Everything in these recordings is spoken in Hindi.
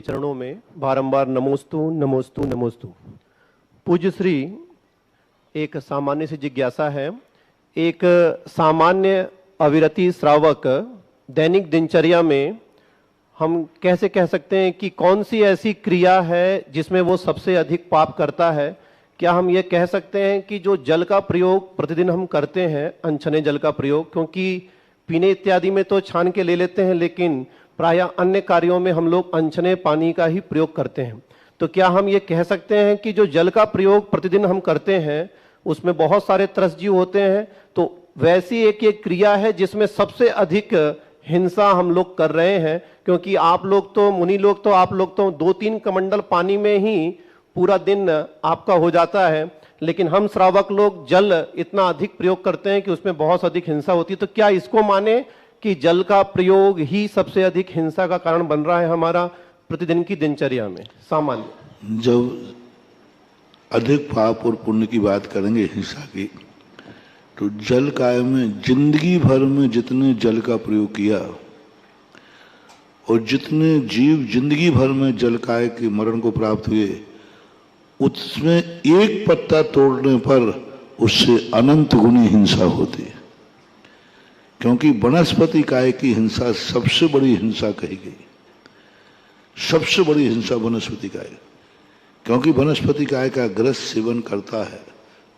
चरणों में बारंबार नमोस्तु नमोस्तु नमोस्तु। पूज्य श्री, एक सामान्य सी जिज्ञासा है। एक सामान्य अविरति श्रावक दैनिक दिनचर्या में हम कैसे कह सकते हैं कि कौन सी ऐसी क्रिया है जिसमें वो सबसे अधिक पाप करता है? क्या हम ये कह सकते हैं कि जो जल का प्रयोग प्रतिदिन हम करते हैं, अनछने जल का प्रयोग, क्योंकि पीने इत्यादि में तो छान के ले लेते हैं, लेकिन प्रायः अन्य कार्यों में हम लोग अनछने पानी का ही प्रयोग करते हैं, तो क्या हम ये कह सकते हैं कि जो जल का प्रयोग प्रतिदिन हम करते हैं उसमें बहुत सारे त्रसजीव होते हैं, तो वैसी एक क्रिया है जिसमें सबसे अधिक हिंसा हम लोग कर रहे हैं? क्योंकि आप लोग तो मुनि लोग तो आप लोग तो 2-3 कमंडल पानी में ही पूरा दिन आपका हो जाता है, लेकिन हम श्रावक लोग जल इतना अधिक प्रयोग करते हैं कि उसमें बहुत अधिक हिंसा होती है। तो क्या इसको माने कि जल का प्रयोग ही सबसे अधिक हिंसा का कारण बन रहा है हमारा प्रतिदिन की दिनचर्या में? सामान्य जब अधिक पाप और पुण्य की बात करेंगे हिंसा की, तो जल काय में जिंदगी भर में जितने जल का प्रयोग किया और जितने जीव जिंदगी भर में जल काय के मरण को प्राप्त हुए, उसमें एक पत्ता तोड़ने पर उससे अनंत गुनी हिंसा होती है। क्योंकि वनस्पति काय की हिंसा सबसे बड़ी हिंसा कही गई, सबसे बड़ी हिंसा वनस्पति काय। क्योंकि वनस्पति काय का ग्रस्त सेवन करता है,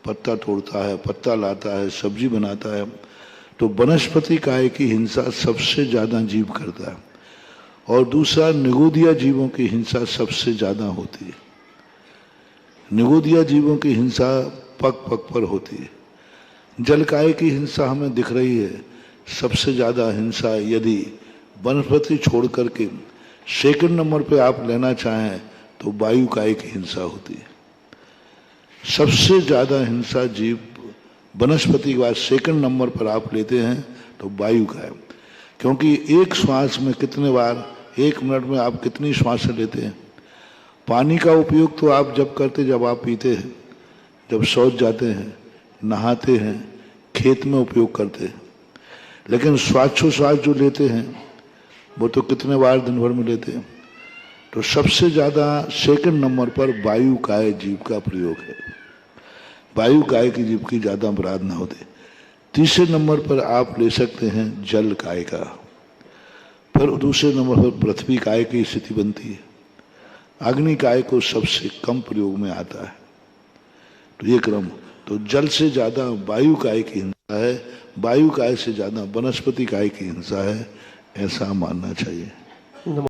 पत्ता तोड़ता है, पत्ता लाता है, सब्जी बनाता है, तो वनस्पति काय की हिंसा सबसे ज्यादा जीव करता है। और दूसरा, निगोदिया जीवों की हिंसा सबसे ज्यादा होती है। निगोदिया जीवों की हिंसा पग पग पर होती है। जलकाय की हिंसा हमें दिख रही है। सबसे ज्यादा हिंसा यदि वनस्पति छोड़ करके सेकंड नंबर पे आप लेना चाहें तो वायु काय की हिंसा होती है। सबसे ज्यादा हिंसा जीव वनस्पति के बाद सेकंड नंबर पर आप लेते हैं तो वायु काय। क्योंकि एक श्वास में कितने बार, 1 मिनट में आप कितनी श्वासें लेते हैं? पानी का उपयोग तो आप जब करते, जब आप पीते हैं, जब शौच जाते हैं, नहाते हैं, खेत में उपयोग करते हैं। लेकिन श्वासोश्वास जो लेते हैं वो तो कितने बार दिन भर में लेते हैं। तो सबसे ज्यादा सेकंड नंबर पर वायु काय जीव का प्रयोग है। वायु काय की जीव की ज्यादा अपराध ना होते। तीसरे नंबर पर आप ले सकते हैं जल काय का। फिर दूसरे नंबर पर पृथ्वी काय की स्थिति बनती है। अग्नि काय को सबसे कम प्रयोग में आता है। तो ये क्रम, तो जल से ज्यादा वायु काय की हिंसा है, वायु काय से ज्यादा वनस्पति काय की हिंसा है, ऐसा मानना चाहिए।